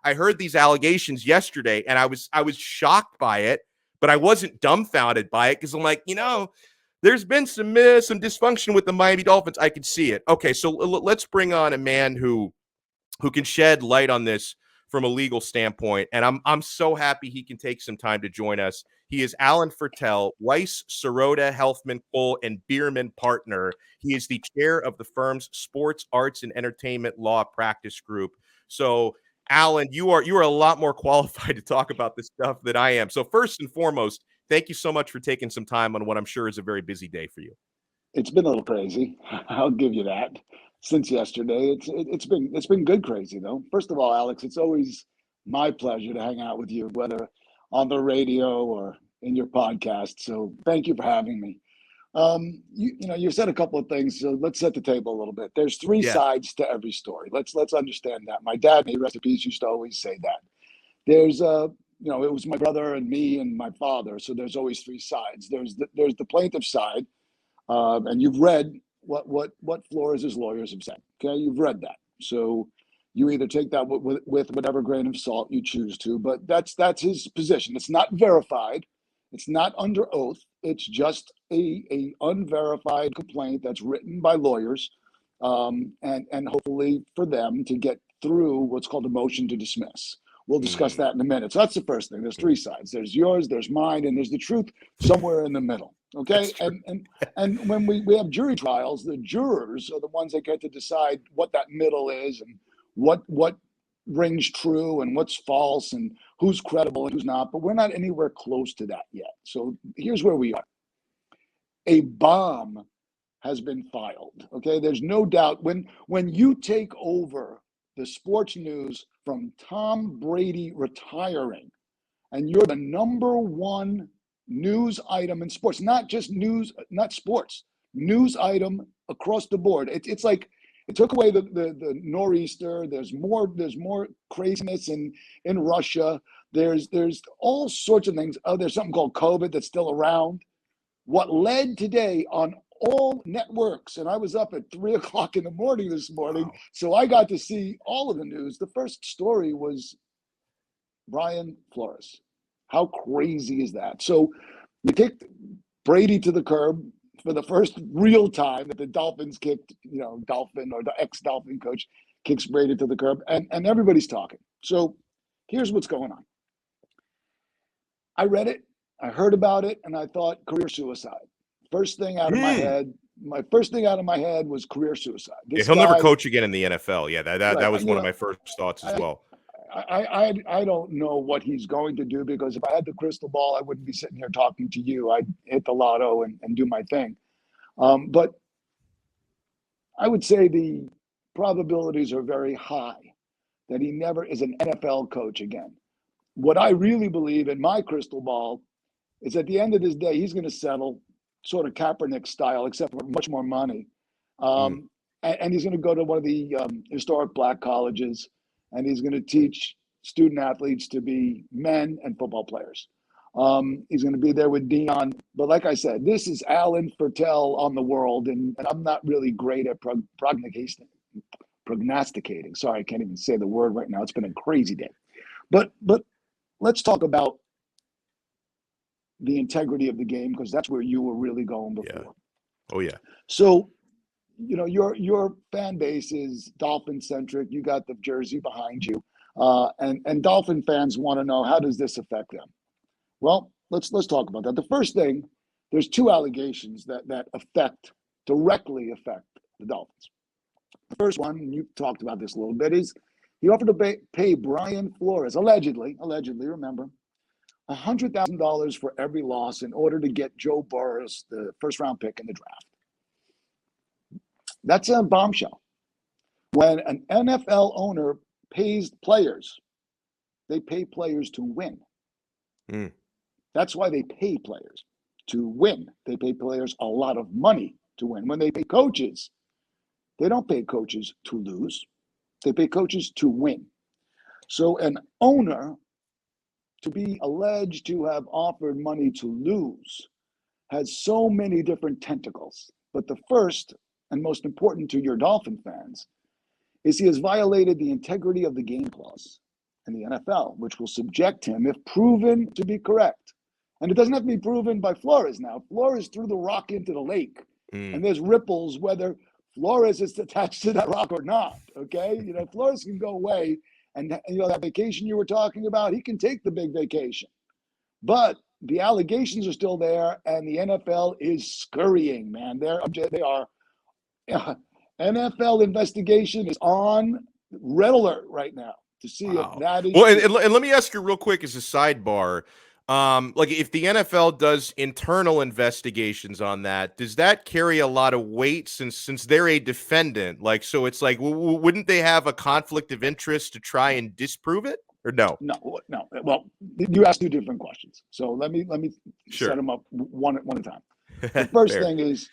I heard these allegations yesterday, and I was shocked by it, but I wasn't dumbfounded by it because I'm like, there's been some dysfunction with the Miami Dolphins. I could see it. Okay, so let's bring on a man who can shed light on this from a legal standpoint, and I'm so happy he can take some time to join us. He is Alan Fertel, Weiss, Sirota, Helfman, Cole, and Bierman partner. He is the chair of the firm's Sports, Arts, and Entertainment Law Practice Group. So, Alan, you are a lot more qualified to talk about this stuff than I am. So, first and foremost, thank you so much for taking some time on what I'm sure is a very busy day for you. It's been a little crazy. I'll give you that. Since yesterday, it's been good crazy though. First of all, Alex, it's always my pleasure to hang out with you, whether on the radio or in your podcast. So thank you for having me. You said a couple of things, so let's set the table a little bit. There's three sides to every story. Let's understand that. My dad, may rest in peace, used to always say that. There's it was my brother and me and my father. So there's always three sides. There's the plaintiff side, and you've read what Flores' lawyers have said. Okay, you've read that. So you either take that with whatever grain of salt you choose to, but that's his position. It's not verified. It's not under oath. It's just a unverified complaint that's written by lawyers, and hopefully for them to get through what's called a motion to dismiss. We'll discuss that in a minute. So that's the first thing. There's three sides. There's yours, there's mine, and there's the truth somewhere in the middle. Okay. And when we have jury trials, the jurors are the ones that get to decide what that middle is and what rings true and what's false and who's credible and who's not. But we're not anywhere close to that yet. So here's where we are. A bomb has been filed. Okay. There's no doubt when you take over the sports news from Tom Brady retiring, and you're the number one news item in sports, not just news, not sports, news item across the board. It's like it took away the nor'easter. There's more craziness in Russia. There's all sorts of things. Oh, there's something called COVID that's still around. What led today on all networks, and I was up at 3:00 in the morning this morning, wow. So I got to see all of the news. The first story was Brian Flores. How crazy is that? So you kicked Brady to the curb for the first real time that the Dolphins kicked, Dolphin or the ex-Dolphin coach kicks Brady to the curb, and everybody's talking. So here's what's going on. I read it, I heard about it, and I thought career suicide. First thing out of my head was career suicide. He'll never coach again in the NFL. Yeah, that was one of my first thoughts as well. I don't know what he's going to do, because if I had the crystal ball, I wouldn't be sitting here talking to you. I'd hit the lotto and do my thing. But I would say the probabilities are very high that he never is an NFL coach again. What I really believe in my crystal ball is at the end of this day, he's going to settle sort of Kaepernick style, except for much more money. And he's going to go to one of the historic black colleges, and he's going to teach student athletes to be men and football players. He's going to be there with Dion. But like I said, this is Alan Fertel on the world, and I'm not really great at prognosticating. Sorry, I can't even say the word right now. It's been a crazy day. But let's talk about the integrity of the game, because that's where you were really going before. Yeah. Oh, yeah. So, your fan base is Dolphin centric. You got the jersey behind you, and Dolphin fans want to know, how does this affect them? Well, let's talk about that. The first thing, there's two allegations that directly affect the Dolphins. The first one, and you talked about this a little bit, is he offered to pay Brian Flores, allegedly, remember, $100,000 for every loss in order to get Joe Burrows, the first-round pick in the draft. That's a bombshell. When an NFL owner pays players, they pay players to win. That's why they pay players to win. They pay players a lot of money to win. When they pay coaches, they don't pay coaches to lose. They pay coaches to win. So an owner, to be alleged to have offered money to lose, has so many different tentacles. But the first and most important to your Dolphin fans is he has violated the integrity of the game clause. in the NFL, which will subject him, if proven to be correct. And it doesn't have to be proven by Flores now. Flores threw the rock into the lake, and there's ripples whether Flores is attached to that rock or not, okay? Flores can go away, and that vacation you were talking about, he can take the big vacation. But the allegations are still there, and the NFL is scurrying, man. They are. NFL investigation is on red alert right now to see if that is. Well, and let me ask you real quick as a sidebar. Like if the NFL does internal investigations on that, does that carry a lot of weight since they're a defendant? Like, so it's like, wouldn't they have a conflict of interest to try and disprove it, or no? No. Well, you asked two different questions, so let me Sure. set them up one at a time. The first thing is,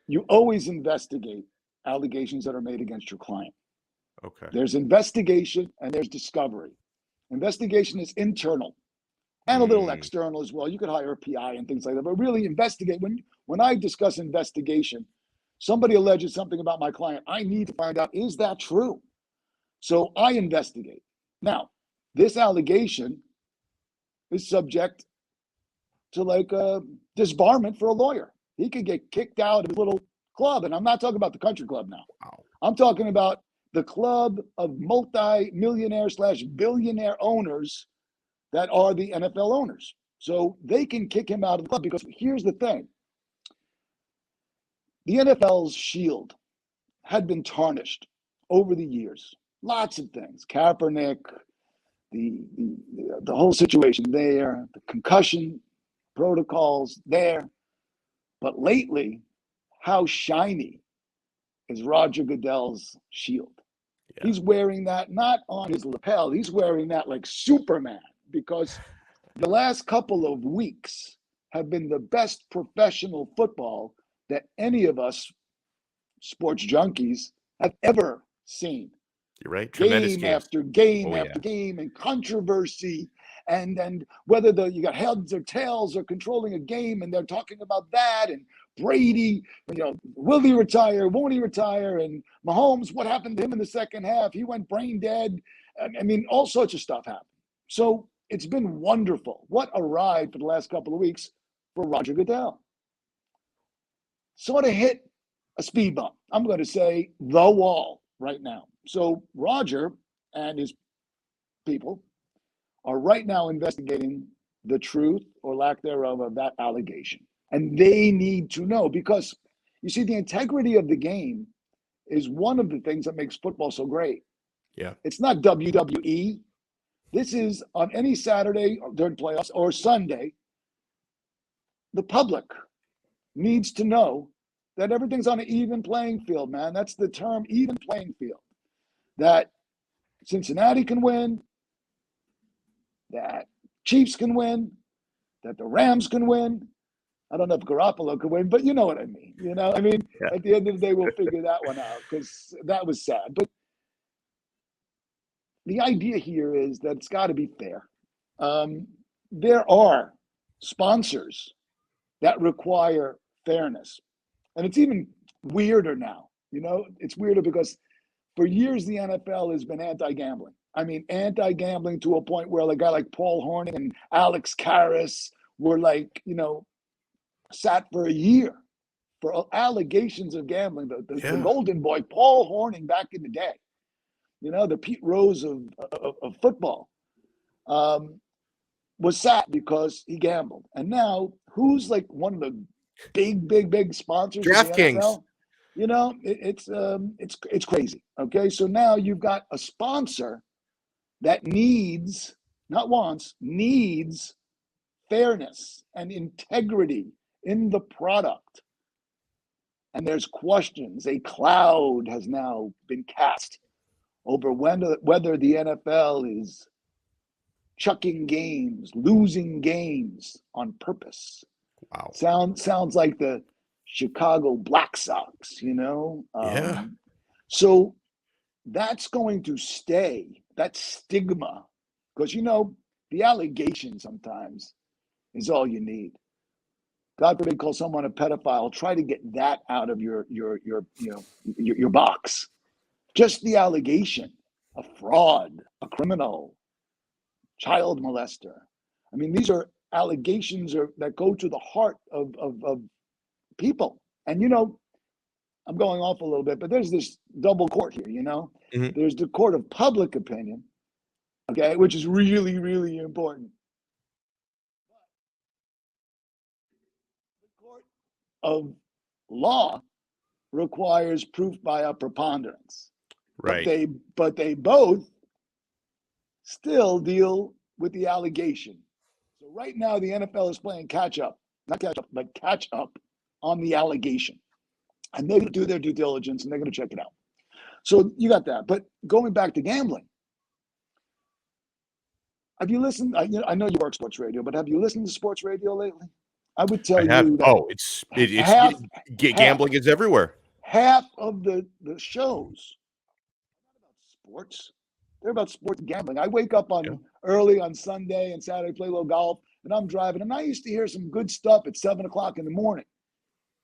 you always investigate allegations that are made against your client. Okay. There's investigation and there's discovery. Investigation is internal and a little external as well. You could hire a PI and things like that, but really investigate. When I discuss investigation, somebody alleges something about my client, I need to find out, is that true? So I investigate. Now, this allegation is subject to like a disbarment for a lawyer. He could get kicked out of his little club. And I'm not talking about the country club now. Wow. I'm talking about the club of multi-millionaire/billionaire owners that are the NFL owners. So they can kick him out of the club, because here's the thing. The NFL's shield had been tarnished over the years. Lots of things. Kaepernick, the whole situation there, the concussion protocols there. But lately, how shiny is Roger Goodell's shield? Yeah. He's wearing that not on his lapel. He's wearing that like Superman, because the last couple of weeks have been the best professional football that any of us sports junkies have ever seen. You're right. Tremendous game after game after game, and controversy, and whether you got heads or tails or controlling a game, and they're talking about that, and Brady, will he retire? Won't he retire? And Mahomes, what happened to him in the second half? He went brain dead. I mean, all sorts of stuff happened. So it's been wonderful. What a ride for the last couple of weeks for Roger Goodell. Sort of hit a speed bump. I'm going to say the wall right now. So Roger and his people are right now investigating the truth or lack thereof of that allegation. And they need to know, because you see, the integrity of the game is one of the things that makes football so great. Yeah. It's not WWE. This is on any Saturday during playoffs or Sunday. The public needs to know that everything's on an even playing field, man. That's the term, even playing field. That Cincinnati can win, that Chiefs can win, that the Rams can win. I don't know if Garoppolo could win, but you know what I mean. At the end of the day, we'll figure that one out, because that was sad. But the idea here is that it's got to be fair. There are sponsors that require fairness. And it's even weirder now. It's weirder because for years the NFL has been anti-gambling. I mean, anti-gambling to a point where a guy like Paul Hornung and Alex Karras were sat for a year for allegations of gambling. The golden boy, Paul Hornung, back in the day, the Pete Rose of football, was sat because he gambled. And now, who's one of the big sponsors? DraftKings. It's crazy. Okay, so now you've got a sponsor that needs, not wants, needs fairness and integrity in the product. And there's questions. A cloud has now been cast over whether the NFL is chucking games, losing games on purpose. Wow. Sounds like the Chicago Black Sox, Yeah. So that's going to stay, that stigma, because the allegation sometimes is all you need. God forbid, call someone a pedophile. Try to get that out of your box. Just the allegation, a fraud, a criminal, child molester. I mean, these are allegations that go to the heart of people. And, I'm going off a little bit, but there's this double court here, Mhm. There's the court of public opinion, okay, which is really, really important. The court of law requires proof by a preponderance. Right. But they both still deal with the allegation. So right now the NFL is playing catch up, not catch up, but catch up on the allegation. And they're going to do their due diligence and they're going to check it out. So you got that. But going back to gambling, have you listened? I know you work sports radio, but have you listened to sports radio lately? I would tell I have. you that Oh, it's half, gambling is everywhere. half of the shows are not about sports. They're about sports and gambling. I wake up early on Sunday and Saturday, play a little golf, and I'm driving. And I used to hear some good stuff at 7 o'clock in the morning.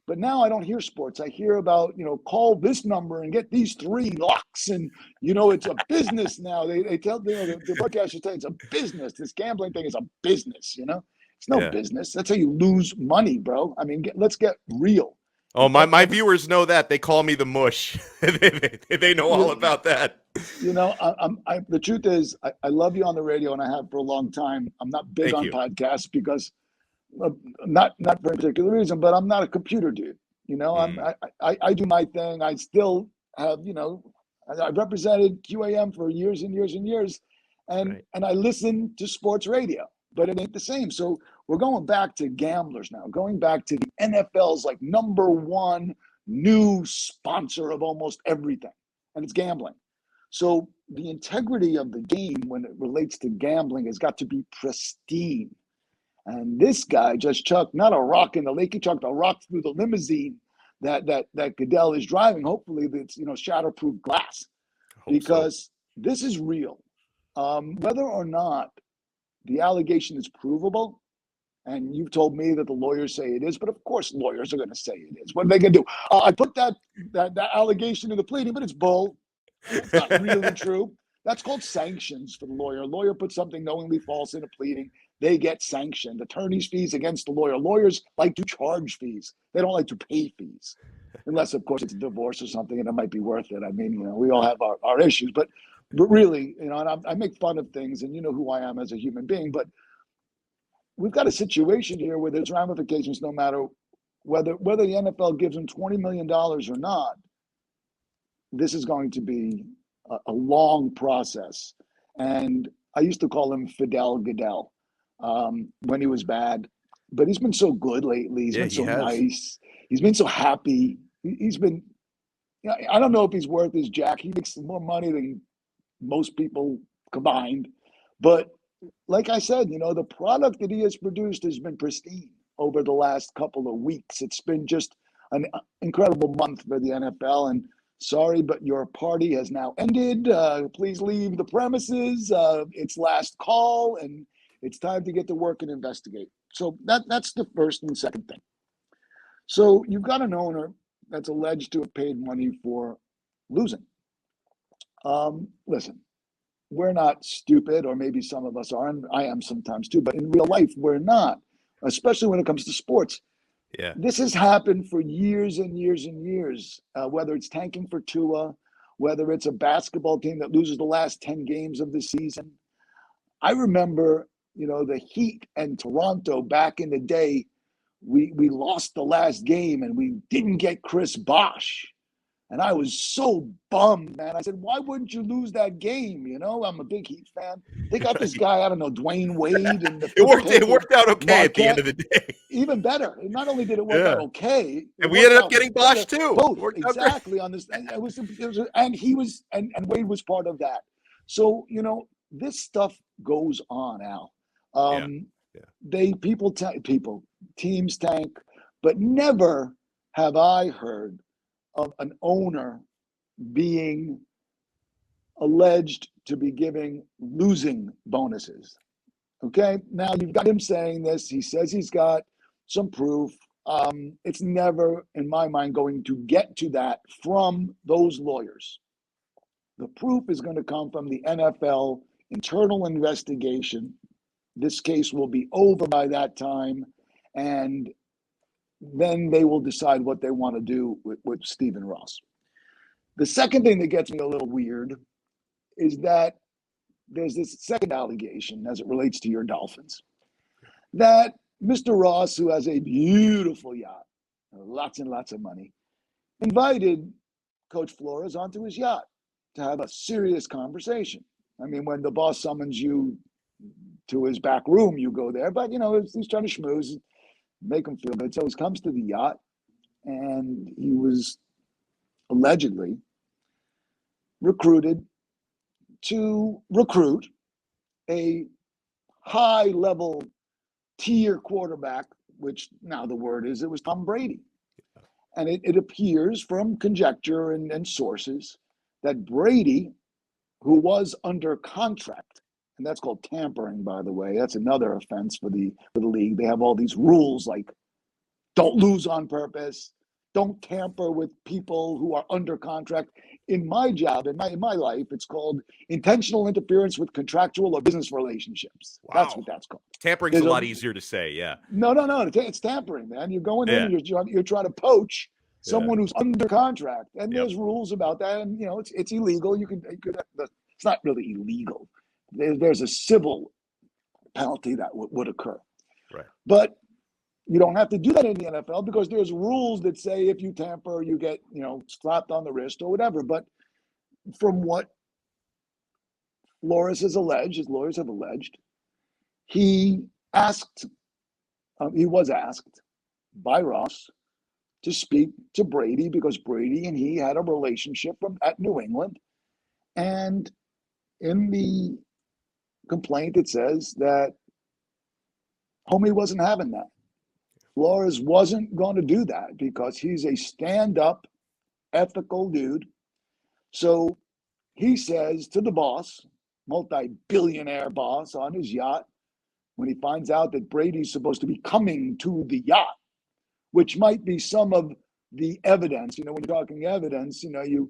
But now I don't hear sports. I hear about, call this number and get these 3 locks. And, it's a business now. They tell, the broadcasters tell you it's a business. This gambling thing is a business, It's no business. That's how you lose money, bro. I mean, let's get real. Oh, my viewers know that. They call me the mush. They know all about that. The truth is, I love you on the radio, and I have for a long time. I'm not big on podcasts because not for a particular reason, but I'm not a computer dude. I do my thing. I still have, I've represented QAM for years and years and years, and I listen to sports radio, but it ain't the same. So we're going back to gamblers now, going back to the NFL's like #1 new sponsor of almost everything, and it's gambling. So the integrity of the game when it relates to gambling has got to be pristine. And this guy just chucked not a rock in the lake, he chucked a rock through the limousine that Goodell is driving. Hopefully it's shatterproof glass, because this is real. Whether or not the allegation is provable, and you've told me that the lawyers say it is, but of course lawyers are going to say it is. What are they going to do? I put that allegation in the pleading, but it's bull. It's not really true. That's called sanctions for the lawyer. A lawyer puts something knowingly false in a pleading, they get sanctioned. Attorney's fees against the lawyer. Lawyers like to charge fees. They don't like to pay fees. Unless, of course, it's a divorce or something and it might be worth it. I mean, we all have our issues. But really, and I make fun of things, and you know who I am as a human being. But we've got a situation here where there's ramifications no matter whether the NFL gives them $20 million or not. This is going to be a long process. And I used to call him Fidel Goodell when he was bad, but he's been so good lately. He's been so nice. He's been so happy. He's been, I don't know if he's worth his jack. He makes more money than most people combined. But like I said, the product that he has produced has been pristine over the last couple of weeks. It's been just an incredible month for the NFL. And sorry, but your party has now ended. Please leave the premises. It's last call, and it's time to get to work and investigate. So that's the first and second thing. So you've got an owner that's alleged to have paid money for losing. Listen, we're not stupid, or maybe some of us are, and I am sometimes too, but in real life, we're not, especially when it comes to sports. Yeah. This has happened for years and years and years, whether it's tanking for Tua, whether it's a basketball team that loses the last 10 games of the season. I remember, the Heat and Toronto back in the day, we lost the last game and we didn't get Chris Bosh. And I was so bummed, man. I said, why wouldn't you lose that game? I'm a big Heat fan. They got this guy, I don't know, Dwayne Wade. And it worked out okay at the end of the day. Even better. Not only did it work out okay, and we ended up getting Bosh too. Both exactly on this. And it was, and he was, and Wade was part of that. So this stuff goes on, Al. Teams tank, but never have I heard of an owner being alleged to be giving losing bonuses. Okay, now you've got him saying this. He says he's got some proof. It's never, in my mind, going to get to that from those lawyers. The proof is going to come from the NFL internal investigation. This case will be over by that time, and then they will decide what they want to do with Stephen Ross. The second thing that gets me a little weird is that there's this second allegation as it relates to your Dolphins, that Mr. Ross, who has a beautiful yacht, lots and lots of money, invited Coach Flores onto his yacht to have a serious conversation. I mean, when the boss summons you to his back room, you go there, but he's trying to schmooze, make him feel good. So he comes to the yacht, and he was allegedly recruited to recruit a high-level tier quarterback, which now the word is it was Tom Brady. And it appears from conjecture and sources that Brady, who was under contract, and that's called tampering, by the way. That's another offense for the league. They have all these rules like don't lose on purpose, don't tamper with people who are under contract. In my job, in my life, it's called intentional interference with contractual or business relationships. Wow. That's what that's called. Tampering's a lot easier to say, yeah. No. It's tampering, man. You're going in and you're trying to poach someone who's under contract, and there's rules about that, and it's illegal. You could it's not really illegal. There's a civil penalty that would occur, right? But you don't have to do that in the NFL because there's rules that say if you tamper, you get slapped on the wrist or whatever. But from what Flores has alleged, his lawyers have alleged, he was asked by Ross to speak to Brady because Brady and he had a relationship at New England. And in the complaint, it says that homie wasn't having that. Flores wasn't going to do that because he's a stand-up, ethical dude. So he says to the boss, multi-billionaire boss on his yacht, when he finds out that Brady's supposed to be coming to the yacht, which might be some of the evidence. When you're talking evidence, you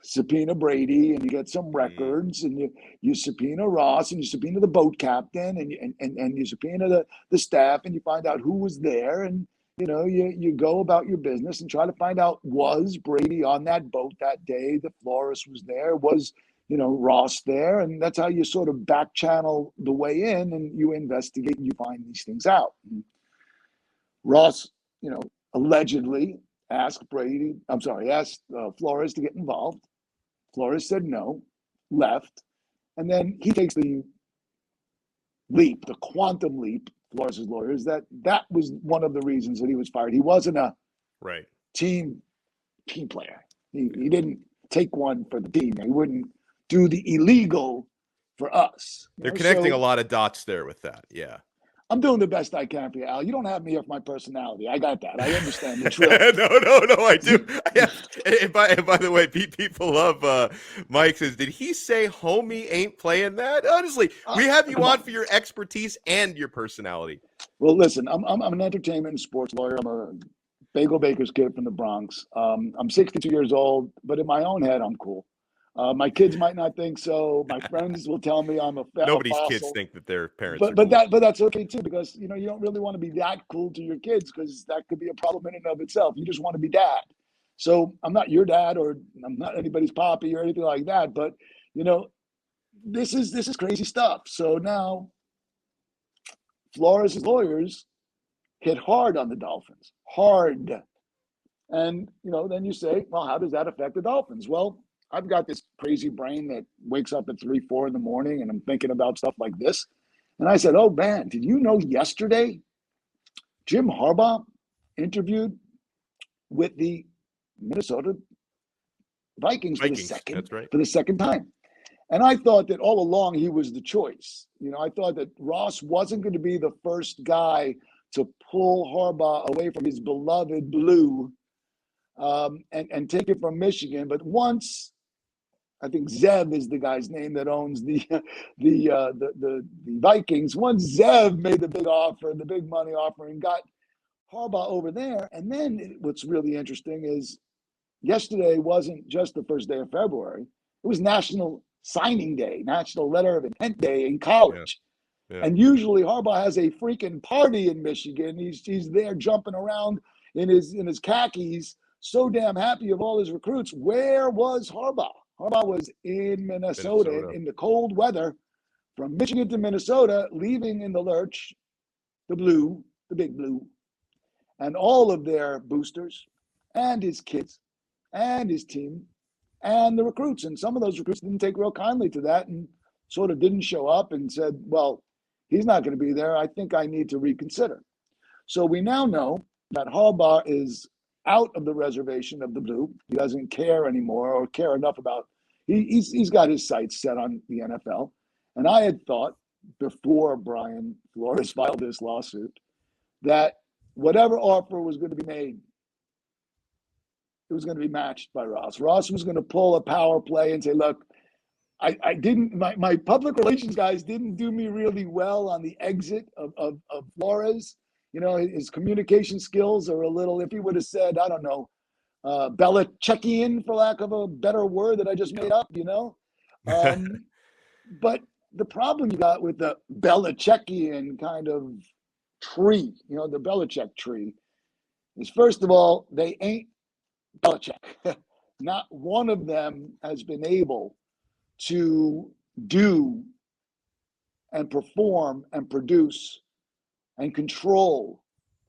subpoena Brady and you get some records, and you subpoena Ross and you subpoena the boat captain and you subpoena the staff, and you find out who was there, and you go about your business and try to find out, was Brady on that boat that day that Flores was there? Was Ross there? And that's how you sort of back channel the way in, and you investigate and you find these things out. And Ross, allegedly asked Flores to get involved. Flores said no, left, and then he takes the quantum leap. Flores' lawyers that was one of the reasons that he was fired. He wasn't a team player. He didn't take one for the team. He wouldn't do the illegal for us. They're connecting a lot of dots there with that. Yeah. I'm doing the best I can for you, Al. You don't have me off my personality. I got that. I understand the truth. No, I do. And by the way, people love Mike says, did he say homie ain't playing that? Honestly, we have you on for your expertise and your personality. Well, listen, I'm an entertainment and sports lawyer. I'm a bagel baker's kid from the Bronx. I'm 62 years old, but in my own head, I'm cool. My kids might not think so. My friends will tell me I'm a Nobody's fossil. Kids think that their parents are but cool. but that's okay too, because you don't really want to be that cool to your kids, because that could be a problem in and of itself. You just want to be dad. So I'm not your dad, or I'm not anybody's poppy or anything like that. But this is crazy stuff. So now Flores' lawyers hit hard on the Dolphins, hard. And then you say, well, how does that affect the Dolphins? Well, I've got this crazy brain that wakes up at 3, 4 in the morning, and I'm thinking about stuff like this. And I said, oh, man, did you know yesterday Jim Harbaugh interviewed with the Minnesota Vikings for the second time? And I thought that all along he was the choice. I thought that Ross wasn't going to be the first guy to pull Harbaugh away from his beloved blue and take it from Michigan. But once, I think Zev is the guy's name that owns the Vikings. Once Zev made the big offer, the big money offer, and got Harbaugh over there. And then what's really interesting is yesterday wasn't just the first day of February. It was National signing day, National Letter of Intent Day in Yeah. college. Yeah. And usually Harbaugh has a freaking party in Michigan. He's there jumping around in his khakis, so damn happy of all his recruits. Where was Harbaugh? Harbaugh was in Minnesota. In the cold weather from Michigan to Minnesota, leaving in the lurch the big blue, and all of their boosters and his kids and his team and the recruits. And some of those recruits didn't take real kindly to that and sort of didn't show up and said, well, he's not going to be there. I think I need to reconsider. So we now know that Harbaugh is out of the reservation of the blue. He doesn't care anymore or care enough about, he's got his sights set on the NFL. And I had thought before Brian Flores filed this lawsuit that whatever offer was going to be made, it was going to be matched by Ross. Ross was going to pull a power play and say, look, I didn't, my public relations guys didn't do me really well on the exit of Flores. You know, his communication skills are a little, if he would have said, I don't know, Belichickian, for lack of a better word that I just made up, you know. But the problem you got with the Belichickian kind of tree, you know, the Belichick tree, is first of all, they ain't Belichick. Not one of them has been able to do and perform and produce and control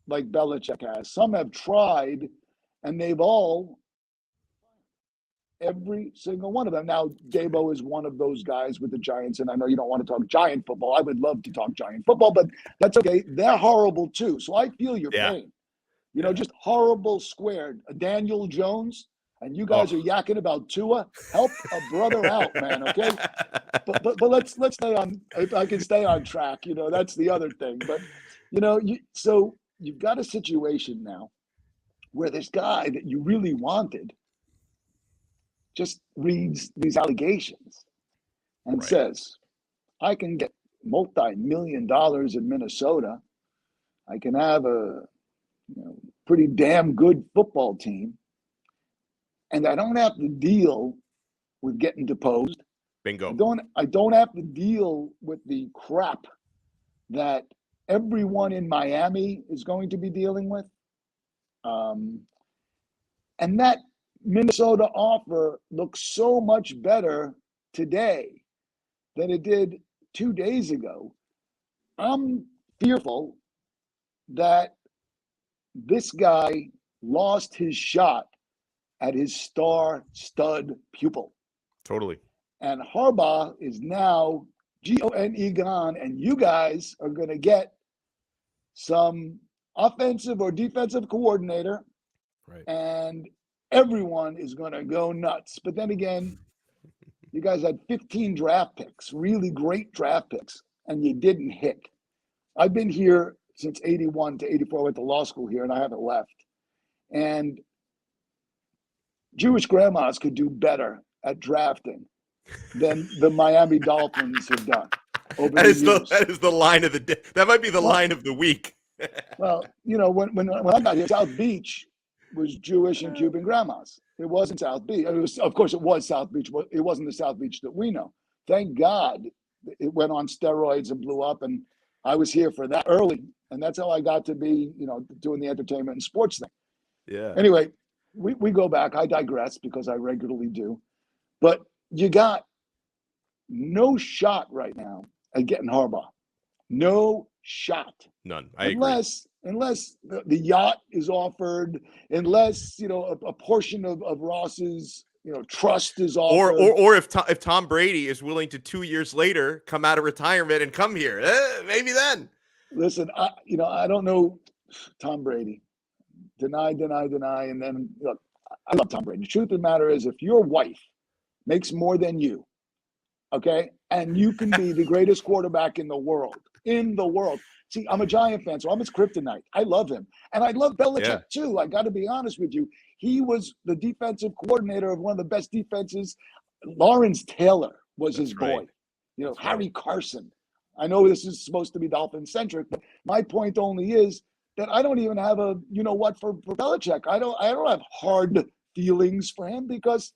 like Belichick has. Some have tried, and they've all, every single one of them. Now, Dabo is one of those guys with the Giants, and I know you don't want to talk Giant football. I would love to talk Giant football, but that's okay. They're horrible too. So I feel your pain. You know, just horrible squared. Daniel Jones, and you guys are yakking about Tua. Help a brother out, man, okay? But let's stay on, if I can stay on track, you know, that's the other thing. But, you know, so you've got a situation now where this guy that you really wanted just reads these allegations and says, I can get multi-million-dollar in Minnesota. I can have a pretty damn good football team. And I don't have to deal with getting deposed. Bingo. I don't have to deal with the crap that everyone in Miami is going to be dealing with. And that Minnesota offer looks so much better today than it did 2 days ago. I'm fearful that this guy lost his shot at his star stud pupil. Totally. And Harbaugh is now Gone gone, and you guys are going to get some offensive or defensive coordinator, and everyone is going to go nuts. But then again, you guys had 15 draft picks, really great draft picks, and you didn't hit. I've been here since 81 to 84. I went to law school here, and I haven't left. And Jewish grandmas could do better at drafting than the Miami Dolphins have done over the years. That is the line of the day. That might be the line of the week. Well, you know, when I got here, South Beach was Jewish and Cuban grandmas. It wasn't South Beach. Of course, it was South Beach. It wasn't the South Beach that we know. Thank God it went on steroids and blew up, and I was here for that early, and that's how I got to be, you know, doing the entertainment and sports thing. Yeah. Anyway, we go back. I digress because I regularly do. But you got no shot right now at getting Harbaugh. No shot. None. I agree. Unless the yacht is offered, unless, you know, a portion of Ross's, you know, trust is offered. Or if Tom Brady is willing to 2 years later come out of retirement and come here, maybe then. Listen, I don't know Tom Brady. Deny, and then look, I love Tom Brady. The truth of the matter is, if your wife makes more than you, okay, and you can be the greatest quarterback in the world. See, I'm a Giant fan, so I'm his kryptonite. I love him. And I love Belichick too. I got to be honest with you. He was the defensive coordinator of one of the best defenses. Lawrence Taylor was his boy. You know, Harry Carson. I know this is supposed to be Dolphin-centric, but my point only is that I don't even have a, you know what, for Belichick. I don't have hard feelings for him because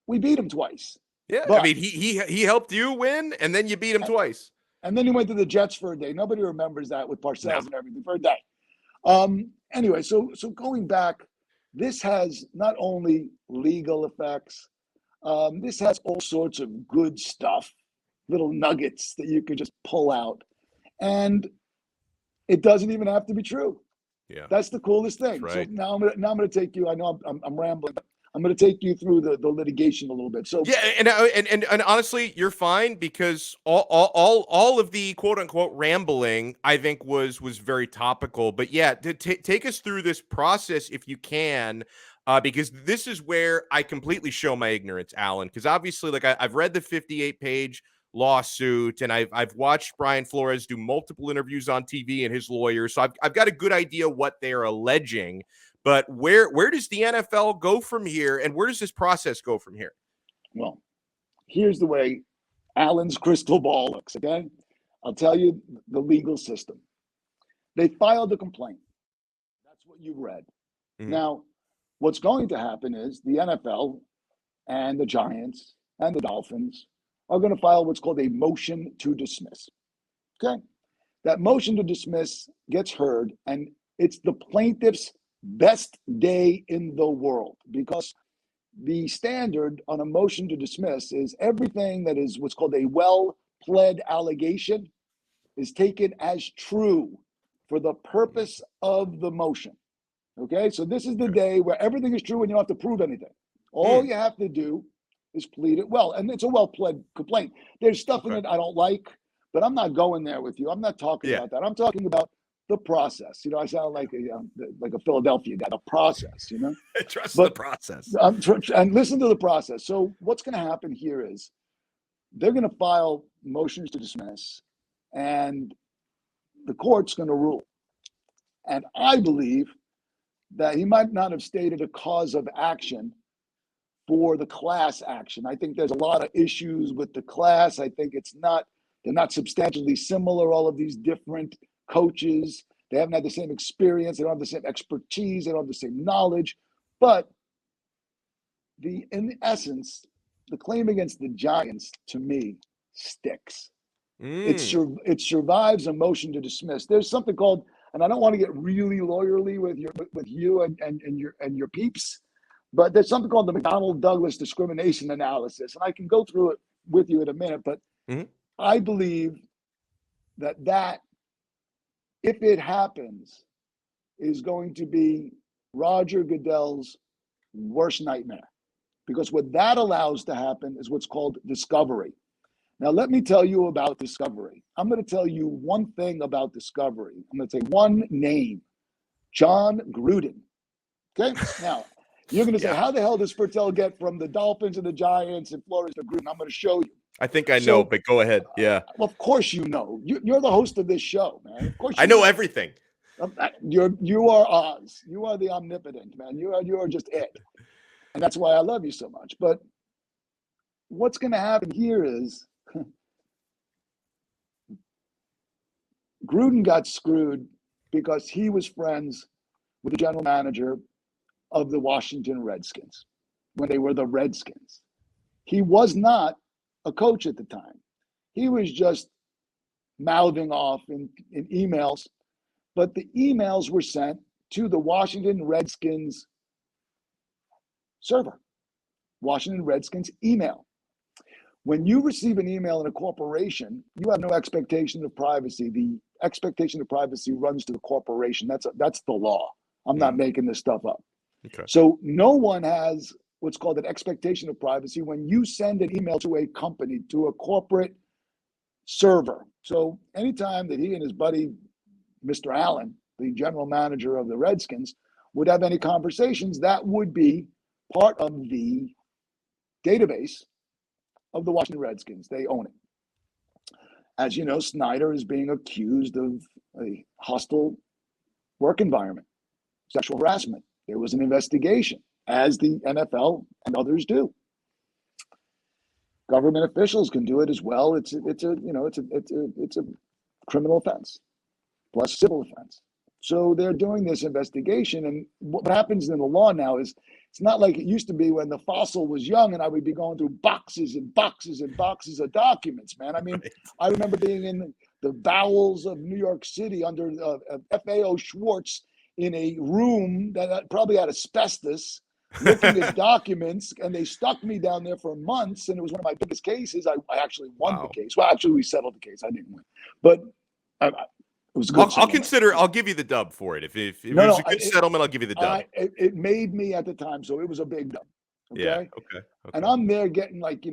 we beat him twice. Yeah, I But mean, he helped you win, and then you beat him twice. and then he went to the Jets for a day. Nobody remembers that with No. Parcells and everything for a day. Anyway, so going back, this has not only legal effects, this has all sorts of good stuff, little nuggets that you can just pull out, and it doesn't even have to be true. Yeah, That's the coolest thing. that's So right. now I'm gonna take you. I know I'm rambling, but I'm gonna take you through the litigation a little bit. So Yeah, and honestly, you're fine because all of the quote unquote rambling I think was very topical. But yeah, take us through this process if you can, because this is where I completely show my ignorance, Alan. Because obviously, like I've read the 58-page lawsuit, and I've watched Brian Flores do multiple interviews on TV and his lawyer, so I've got a good idea what they're alleging. But where does the NFL go from here, and where does this process go from here? well, here's the way Alan's crystal ball looks. Okay, I'll tell you the legal system. They filed a complaint. That's what you read. Mhm. Now, what's going to happen is the NFL and the Giants and the Dolphins are going to file what's called a motion to dismiss. Okay. That motion to dismiss gets heard, and it's the plaintiff's best day in the world because the standard on a motion to dismiss is everything that is what's called a well pled allegation is taken as true for the purpose of the motion. Okay, so this is the day where everything is true and you don't have to prove anything. All Hmm. you have to do is plead it well, and it's a well-pled complaint. There's stuff in Okay. it I don't like, but I'm not going there with you. I'm not talking Yeah. about that. I'm talking about the process. I sound like a Philadelphia guy. The process, Trust the But process. and listen to the process. So what's going to happen here is they're going to file motions to dismiss, and the court's going to rule. And I believe that he might not have stated a cause of action for the class action. I think there's a lot of issues with the class. I think they're not substantially similar, all of these different coaches. They haven't had the same experience, they don't have the same expertise, they don't have the same knowledge. But in essence, the claim against the Giants to me sticks. Mm. It survives a motion to dismiss. There's something called, and I don't want to get really lawyerly with you and your peeps, but there's something called the McDonnell Douglas discrimination analysis, and I can go through it with you in a minute. But Hmm. I believe that if it happens, is going to be Roger Goodell's worst nightmare, because what that allows to happen is what's called discovery. Now, let me tell you about discovery. I'm going to tell you one thing about discovery. I'm going to say one name, John Gruden. Okay. Now, you're going to say, Yeah. how the hell does Fertel get from the Dolphins and the Giants and Flores to Gruden? I'm going to show you. I think I know, So, but go ahead. Yeah. well, of course you know. You're the host of this show, man. Of course I you know know. everything. You are Oz. You are the omnipotent, man. You are just it, and that's why I love you so much. But what's going to happen here is Gruden got screwed because he was friends with the general manager of the Washington Redskins when they were the Redskins. He was not a coach at the time. He was just mouthing off in emails, but the emails were sent to the Washington Redskins server, Washington Redskins email. When you receive an email in a corporation, you have no expectation of privacy. The expectation of privacy runs to the corporation. That's the law. I'm not making this stuff up. Okay. So no one has what's called an expectation of privacy when you send an email to a company, to a corporate server. So anytime that he and his buddy, Mr. Allen, the general manager of the Redskins, would have any conversations, that would be part of the database of the Washington Redskins. They own it. As you know, Snyder is being accused of a hostile work environment, sexual harassment. There was an investigation, as the NFL and others do. Government officials can do it as well. It's a criminal offense plus civil offense. So they're doing this investigation, and what happens in the law now is It's not like it used to be when the fossil was young and I would be going through boxes and boxes and boxes of documents, man. I mean, Right. I remember being in the bowels of New York City under FAO Schwartz in a room that probably had asbestos, looking at documents, and they stuck me down there for months, and it was one of my biggest cases. I actually won the Wow. case. Well, actually, we settled the case. I didn't win, but it was a good I'll settlement. I'll give you the dub for it. If it No, was no, a good settlement, I'll give you the dub. it made me at the time, so it was a big dub. Yeah. Okay. Okay. And I'm there getting like,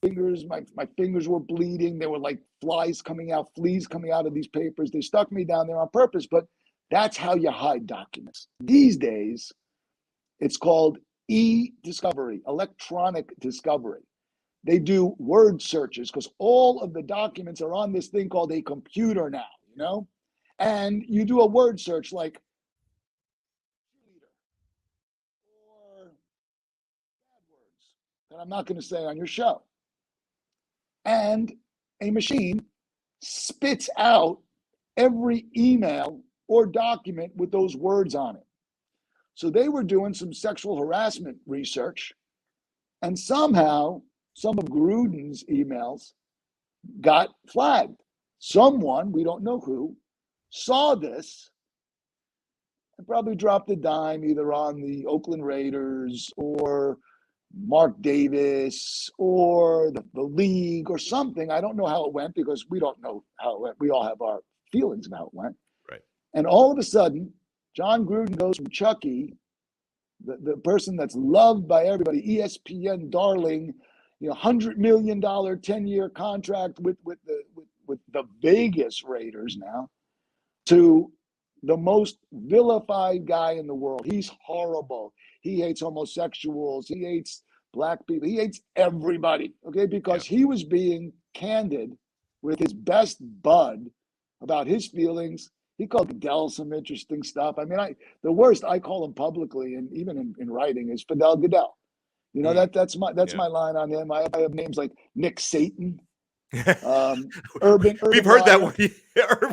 fingers, my fingers were bleeding. There were like fleas coming out of these papers. They stuck me down there on purpose, but that's how you hide documents. These days, it's called e-discovery, electronic discovery. They do word searches because all of the documents are on this thing called a computer now, and you do a word search like or bad words that I'm not going to say on your show. And a machine spits out every email or document with those words on it. So they were doing some sexual harassment research, and somehow some of Gruden's emails got flagged. Someone, we don't know who, saw this and probably dropped a dime either on the Oakland Raiders or Mark Davis or the league or something. I don't know how it went because we don't know how it went. We all have our feelings of how it went. Right. And all of a sudden, John Gruden goes from Chucky, the person that's loved by everybody, ESPN darling, $100 million 10-year contract with the Vegas Raiders now, to the most vilified guy in the world. He's horrible. He hates homosexuals. He hates black people. He hates everybody, okay? Because he was being candid with his best bud about his feelings. He called Goodell some interesting stuff. I mean, the worst I call him publicly and even in writing is Fidel Goodell. That's my line on him. I have names like Nick Satan, Urban We've heard Liar, that one.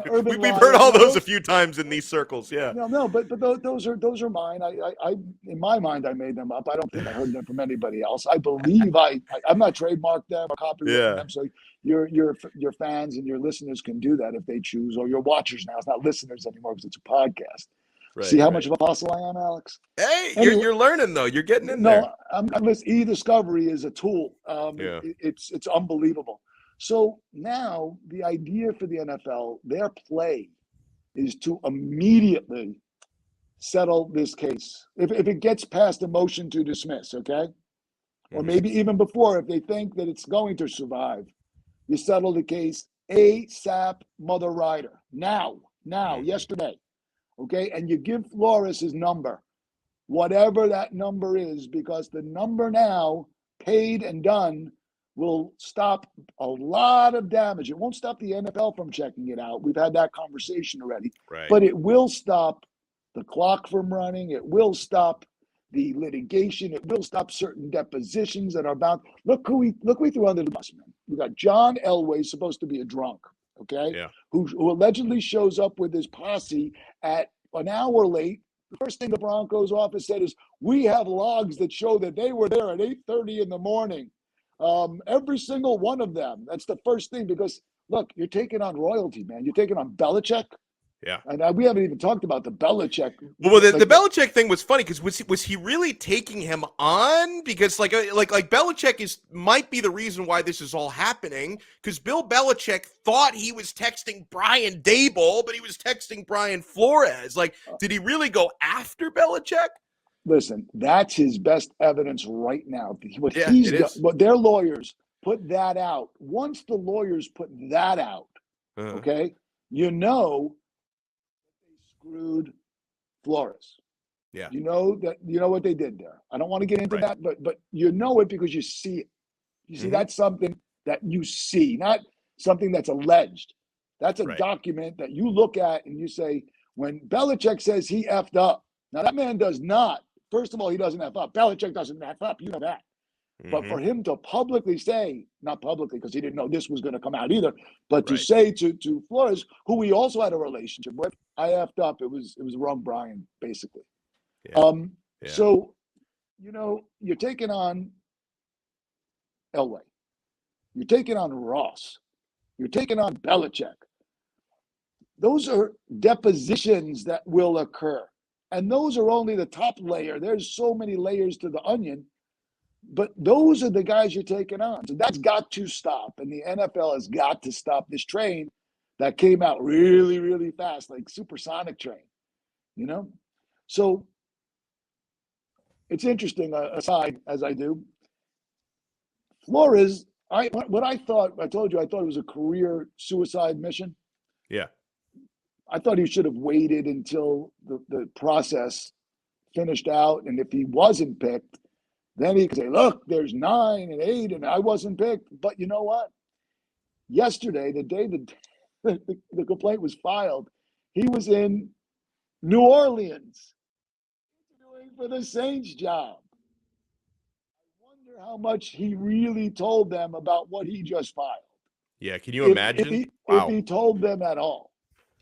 Urban We've Liar. heard all those a few times in these circles. Yeah. No, but those are mine. I in my mind I made them up. I don't think I heard them from anybody else. I believe I'm not trademarked them or copyrighted them. So your fans and your listeners can do that if they choose, or your watchers now. It's not listeners anymore because it's a podcast. Right, see how much of a fossil I am, Alex? Hey, anyway, you're learning though. You're getting in there. No, e-discovery is a tool. It's unbelievable. So now the idea for the NFL, their play is to immediately settle this case. If it gets past a motion to dismiss, okay? Or maybe even before, if they think that it's going to survive, you settle the case ASAP, Mother Rider. Now, yesterday, okay? And you give Flores his number, whatever that number is, because the number now, paid and done, will stop a lot of damage. It won't stop the NFL from checking it out. We've had that conversation already. Right. But it will stop the clock from running. It will stop the litigation. It will stop certain depositions that are bound. Look who we threw under the bus, man. We got John Elway, supposed to be a drunk, okay? Yeah. Who allegedly shows up with his posse at an hour late. The first thing the Broncos office said is, we have logs that show that they were there at 8:30 in the morning. Every single one of them. That's the first thing, because look, you're taking on royalty, man. You're taking on Belichick. Yeah. And we haven't even talked about the Belichick. Well, the Belichick thing was funny because was he really taking him on? Because like Belichick might be the reason why this is all happening, because Bill Belichick thought he was texting Brian Daboll, but he was texting Brian Flores. Like, did he really go after Belichick? Listen, that's his best evidence right now. What their lawyers put that out. Once the lawyers put that out, okay, they screwed Flores. Yeah. You know what they did there. I don't want to get into that, but you know it because you see it. You see, that's something that you see, not something that's alleged. That's a document that you look at and you say, when Belichick says he effed up, now that man does not. First of all, he doesn't F up. Belichick doesn't F up. You know that. But for him to publicly say, not publicly because he didn't know this was going to come out either, but to say to Flores, who we also had a relationship with, I effed up. It was wrong, Brian, basically. Yeah. So you're taking on Elway. You're taking on Ross. You're taking on Belichick. Those are depositions that will occur. And those are only the top layer. There's so many layers to the onion, but those are the guys you're taking on. So that's got to stop. And the NFL has got to stop this train that came out really, really fast, like supersonic train, So it's interesting, aside as I do. Flores, I told you, I thought it was a career suicide mission. Yeah. I thought he should have waited until the process finished out. And if he wasn't picked, then he could say, look, there's 9 and 8 and I wasn't picked. But you know what? Yesterday, the day that the complaint was filed, he was in New Orleans doing for the Saints job. I wonder how much he really told them about what he just filed. Yeah, can you imagine? If he told them at all.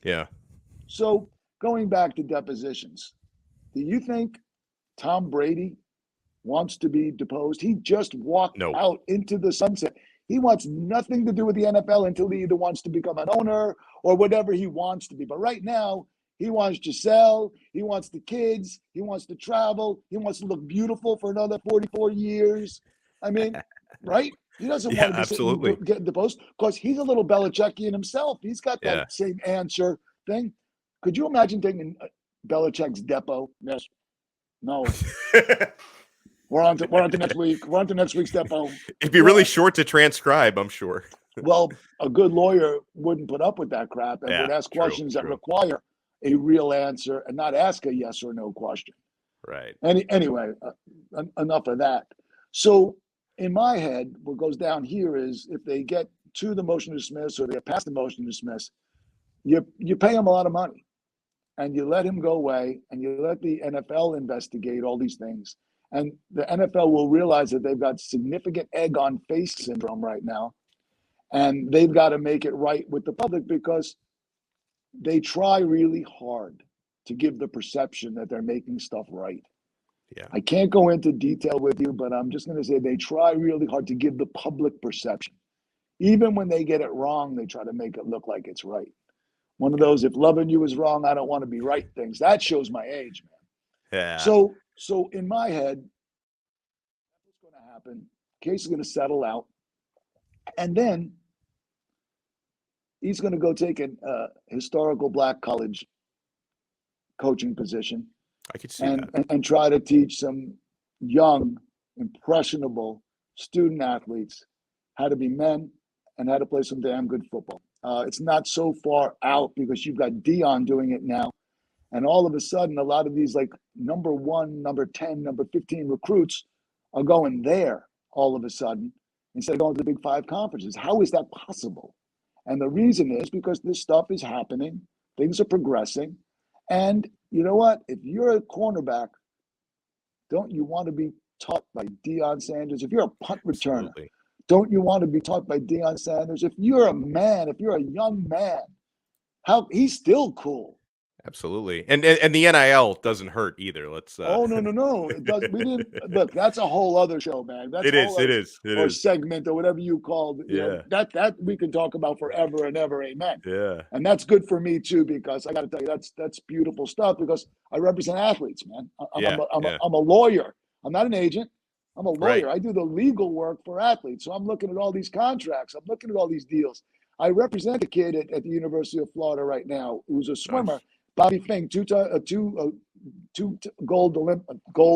Yeah. So going back to depositions, do you think Tom Brady wants to be deposed? He just walked out into the sunset. He wants nothing to do with the NFL until he either wants to become an owner or whatever he wants to be. But right now, he wants Giselle. He wants the kids. He wants to travel. He wants to look beautiful for another 44 years. I mean, right? He doesn't want to be getting deposed because he's a little Belichickian himself. He's got that same answer thing. Could you imagine taking Belichick's depot? Yes. No. We're on to next week. We're on to next week's depot. It'd be really short to transcribe, I'm sure. Well, a good lawyer wouldn't put up with that crap and would ask questions that require a real answer and not ask a yes or no question. Right. Anyway, enough of that. So in my head, what goes down here is if they get to the motion to dismiss or they get past the motion to dismiss, you pay him a lot of money and you let him go away and you let the NFL investigate all these things. And the NFL will realize that they've got significant egg on face syndrome right now. And they've got to make it right with the public because they try really hard to give the perception that they're making stuff right. Yeah. I can't go into detail with you, but I'm just going to say they try really hard to give the public perception. Even when they get it wrong, they try to make it look like it's right. One of those, if loving you is wrong, I don't want to be right things. That shows my age, man. Yeah. So in my head, what's going to happen? Case is going to settle out. And then he's going to go take a historical black college coaching position. I could see that. And try to teach some young, impressionable student athletes how to be men and how to play some damn good football. It's not so far out because you've got Dion doing it now. And all of a sudden, a lot of these like number 1, number 10, number 15 recruits are going there all of a sudden instead of going to the Big 5 conferences. How is that possible? And the reason is because this stuff is happening. Things are progressing. And you know what? If you're a cornerback, don't you want to be taught by Deion Sanders? If you're a punt returner, don't you want to be taught by Deion Sanders? If you're a man, if you're a young man, he's still cool. Absolutely. And the NIL doesn't hurt either. Let's Oh no. It does. We didn't look, that's a whole other show, man. That's it is. Or segment or whatever you called. That we can talk about forever and ever, amen. Yeah. And that's good for me too, because I gotta tell you, that's beautiful stuff because I represent athletes, man. I'm a lawyer. I'm not an agent. I'm a lawyer. Right. I do the legal work for athletes. So I'm looking at all these contracts. I'm looking at all these deals. I represent a kid at the University of Florida right now who's a swimmer. Nice. Bobby Fink, two gold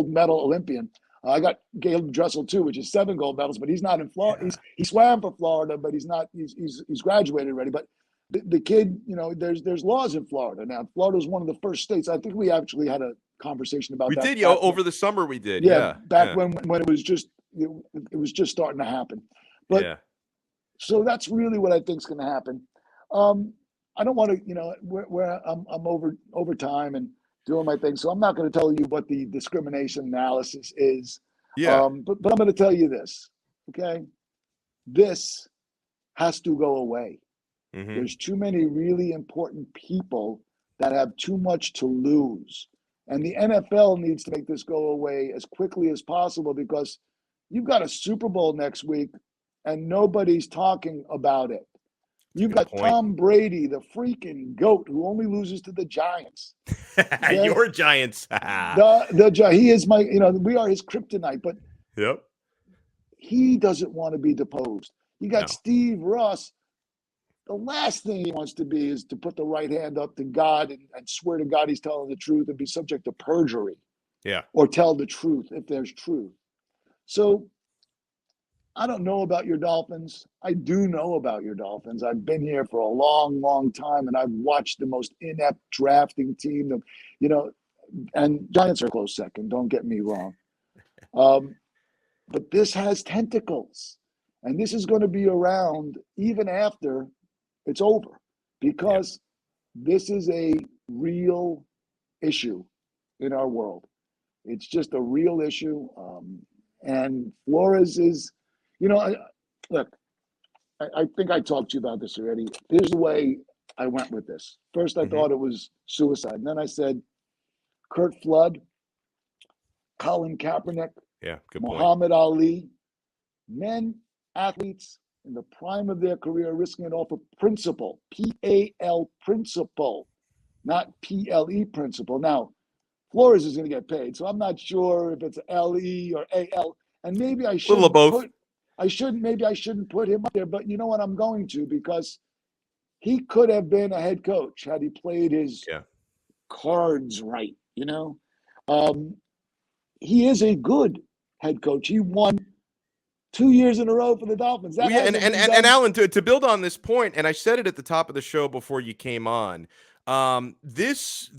medal Olympian. I got Caleb Dressel too, which is 7 gold medals, but he's not in Florida. Yeah. He swam for Florida, but he's not. He's graduated already. But the kid, there's laws in Florida now. Florida is one of the first states. I think we actually had a conversation about that. We did, over the summer. We did, yeah. When it was just starting to happen. But so that's really what I think is going to happen. I don't want to, I'm over time and doing my thing. So I'm not going to tell you what the discrimination analysis is. Yeah. But I'm going to tell you this, okay? This has to go away. Mm-hmm. There's too many really important people that have too much to lose And the NFL needs to make this go away as quickly as possible because you've got a Super Bowl next week and nobody's talking about it. You've got point. Tom Brady, the freaking GOAT, who only loses to the Giants. Okay? Your Giants. He is my, we are his kryptonite, but yep. he doesn't want to be deposed. You got Steve Ross. The last thing he wants to be is to put the right hand up to God and swear to God he's telling the truth and be subject to perjury. Yeah. Or tell the truth if there's truth. So I don't know about your Dolphins. I do know about your Dolphins. I've been here for a long, long time, and I've watched the most inept drafting team. And Giants are a close second. Don't get me wrong. But this has tentacles, and this is going to be around even after it's over, because this is a real issue in our world. It's just a real issue. And Flores is, look, I think I talked to you about this already. Here's the way I went with this. First, I thought it was suicide. And then I said, Kurt Flood, Colin Kaepernick, Muhammad Ali, men, athletes in the prime of their career, risking it all for principle, P-A-L principle, not P-L-E principle. Now, Flores is going to get paid, so I'm not sure if it's L-E or A-L. And maybe I shouldn't maybe I shouldn't put him up there, but you know what, I'm going to, because he could have been a head coach had he played his cards right, He is a good head coach. He won 2 years in a row for the Dolphins. And Alan, to build on this point, and I said it at the top of the show before you came on, this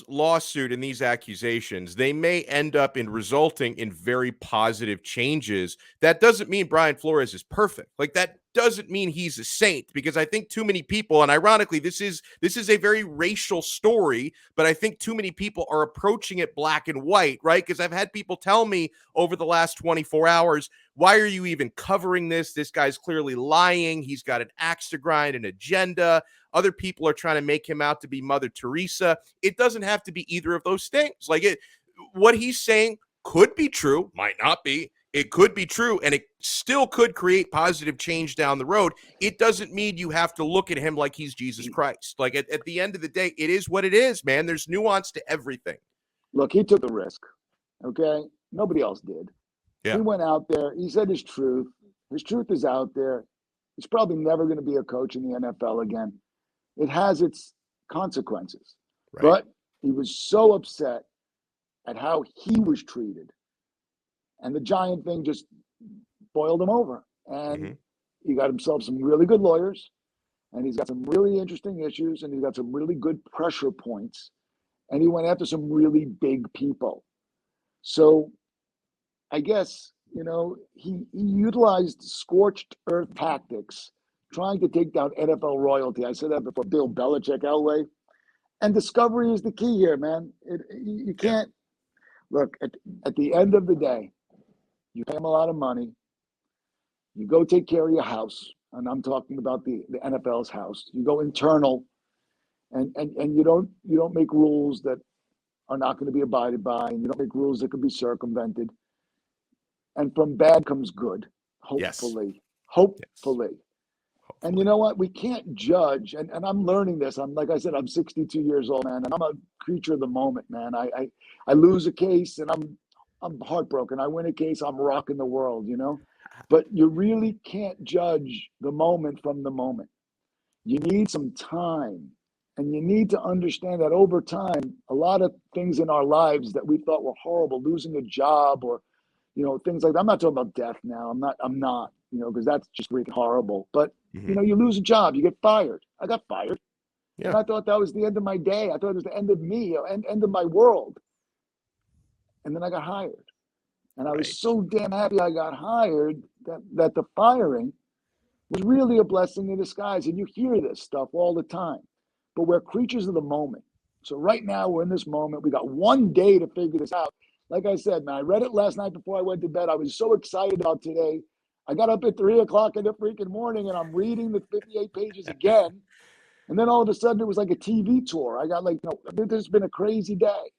lawsuit and these accusations, they may end up in resulting in very positive changes. That doesn't mean Brian Flores is perfect. Like, that doesn't mean he's a saint, because I think too many people, and ironically, this is a very racial story, but I think too many people are approaching it black and white, right? Because I've had people tell me over the last 24 hours, why are you even covering this? This guy's clearly lying. He's got an axe to grind, an agenda. Other people are trying to make him out to be Mother Teresa. It doesn't have to be either of those things. What he's saying could be true, might not be. It could be true, and it still could create positive change down the road. It doesn't mean you have to look at him like he's Jesus Christ. Like, at the end of the day, it is what it is, man. There's nuance to everything. Look, he took the risk, okay? Nobody else did. Yeah. He went out there. He said his truth. His truth is out there. He's probably never going to be a coach in the NFL again. It has its consequences. Right. But he was so upset at how he was treated. And the Giant thing just boiled him over. And he got himself some really good lawyers. And he's got some really interesting issues. And he's got some really good pressure points. And he went after some really big people. So I guess, he utilized scorched earth tactics, trying to take down NFL royalty. I said that before, Bill Belichick, Elway. And discovery is the key here, man. You can't, look, at the end of the day, you pay them a lot of money. You go take care of your house. And I'm talking about the NFL's house. You go internal and you don't make rules that are not going to be abided by. And you don't make rules that could be circumvented. And from bad comes good, hopefully. Yes. Hopefully. And you know what? We can't judge. And I'm learning this. Like I said, I'm 62 years old, man. And I'm a creature of the moment, man. I lose a case and I'm heartbroken. I win a case, I'm rocking the world, But you really can't judge the moment from the moment. You need some time. And you need to understand that over time, a lot of things in our lives that we thought were horrible, losing a job or, things like that. I'm not talking about death now. I'm not, because that's just freaking horrible. But, you lose a job, you get fired. I got fired. Yeah. And I thought that was the end of my day. I thought it was the end of me, end of my world. And then I got hired. And I was so damn happy I got hired that the firing was really a blessing in disguise. And you hear this stuff all the time. But we're creatures of the moment. So right now we're in this moment. We got 1 day to figure this out. Like I said, man, I read it last night before I went to bed. I was so excited about today. I got up at 3 o'clock in the freaking morning and I'm reading the 58 pages again. And then all of a sudden it was like a TV tour. I got there's been a crazy day.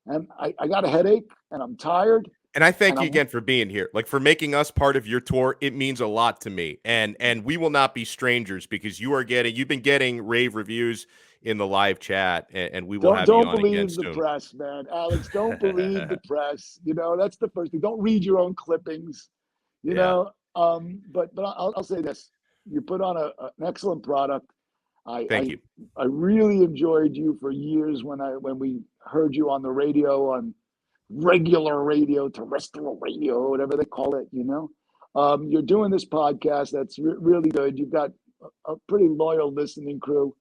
and I got a headache and I'm tired. And I thank And you I'm again for being here, like for making us part of your tour. It means a lot to me, and we will not be strangers because you've been getting rave reviews in the live chat, and we will have you don't on again believe the soon. press, man. Alex, don't believe the press. That's the first thing. Don't read your own clippings. You Yeah, know, but I'll say this: you put on an excellent product. I, thank I you. I really enjoyed you for years when we heard you on the radio, on regular radio, terrestrial radio, whatever they call it. You're doing this podcast that's really good. You've got a pretty loyal listening crew.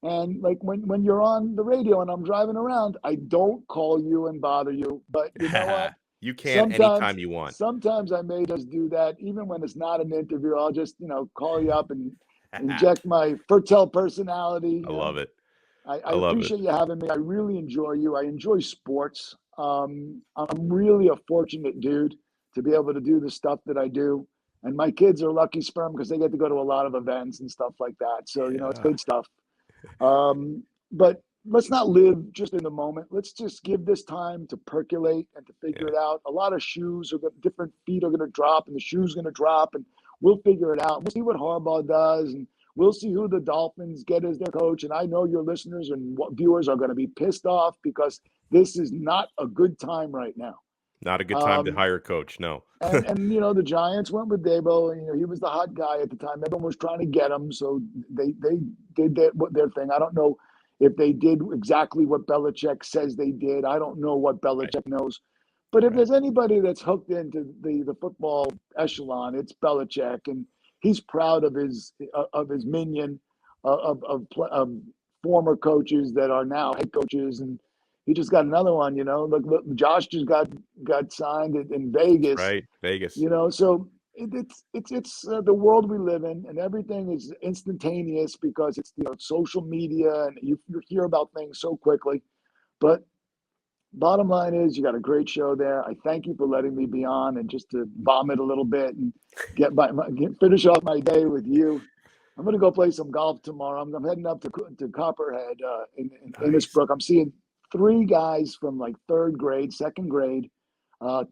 And like when you're on the radio and I'm driving around, I don't call you and bother you. But you know what? You can Sometimes, anytime you want. sometimes I may just do that, even when it's not an interview. I'll just call you up and I inject my Fertel personality. love it. I I love it. appreciate you having me. I really enjoy you. I enjoy sports. I'm really a fortunate dude to be able to do the stuff that I do. And my kids are lucky sperm because they get to go to a lot of events and stuff like that. So, it's Yeah, good stuff. But let's not live just in the moment. Let's just give this time to percolate and to figure yeah, it out. A lot of different feet are going to drop, and the shoe's going to drop, and we'll figure it out. We'll see what Harbaugh does, and we'll see who the Dolphins get as their coach. And I know your listeners and viewers are going to be pissed off because this is not a good time right now. not a good time to Um, hire a coach. No. and the Giants went with Dabo, and he was the hot guy at the time. Everyone was trying to get him, so they did their thing. I don't know if they did exactly what Belichick says they did. I don't know what Right, Belichick knows, but if right, there's anybody that's hooked into the football echelon, it's Belichick, and he's proud of his minion of former coaches that are now head coaches, and he just got another one. Look, Josh just got signed in Vegas. right. Vegas. So it's the world we live in, and everything is instantaneous because it's social media, and you hear about things so quickly. But bottom line is, you got a great show there. I thank you for letting me be on and just to vomit a little bit and finish off my day with you. I'm going to go play some golf tomorrow. I'm heading up to Copperhead in Nice. Innisbrook. I'm seeing three guys from like third grade, second grade.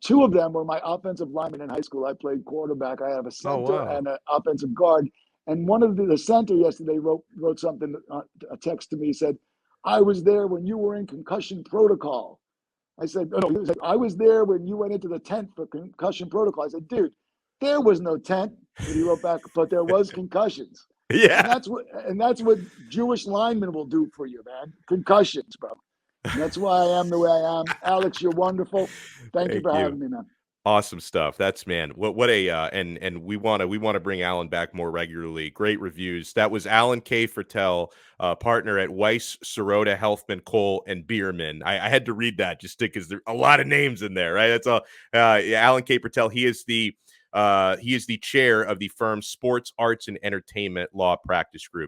Two of them were my offensive linemen in high school. I played quarterback. I have a Oh center wow. and an offensive guard. And one of the center yesterday wrote something, a text to me, said, "I was there when you were in concussion protocol." I said, "Oh, no." He was like, "I was there when you went into the tent for concussion protocol." I said, "Dude, there was no tent." But he wrote back, "But there was concussions." And Yeah. that's what Jewish linemen will do for you, man. Concussions, bro. And that's why I am the way I am. Alex, you're wonderful. Thank you Thank for you. having me, man. Awesome stuff. That's man. What a and we want to bring Alan back more regularly. Great reviews. That was Alan K. Fertel, partner at Weiss, Sirota, Healthman, Cole, and Bierman. I had to read that just because there's a lot of names in there, right? That's all. Yeah, Alan K. Fertel. He is the chair of the firm's Sports, Arts, and Entertainment Law Practice Group.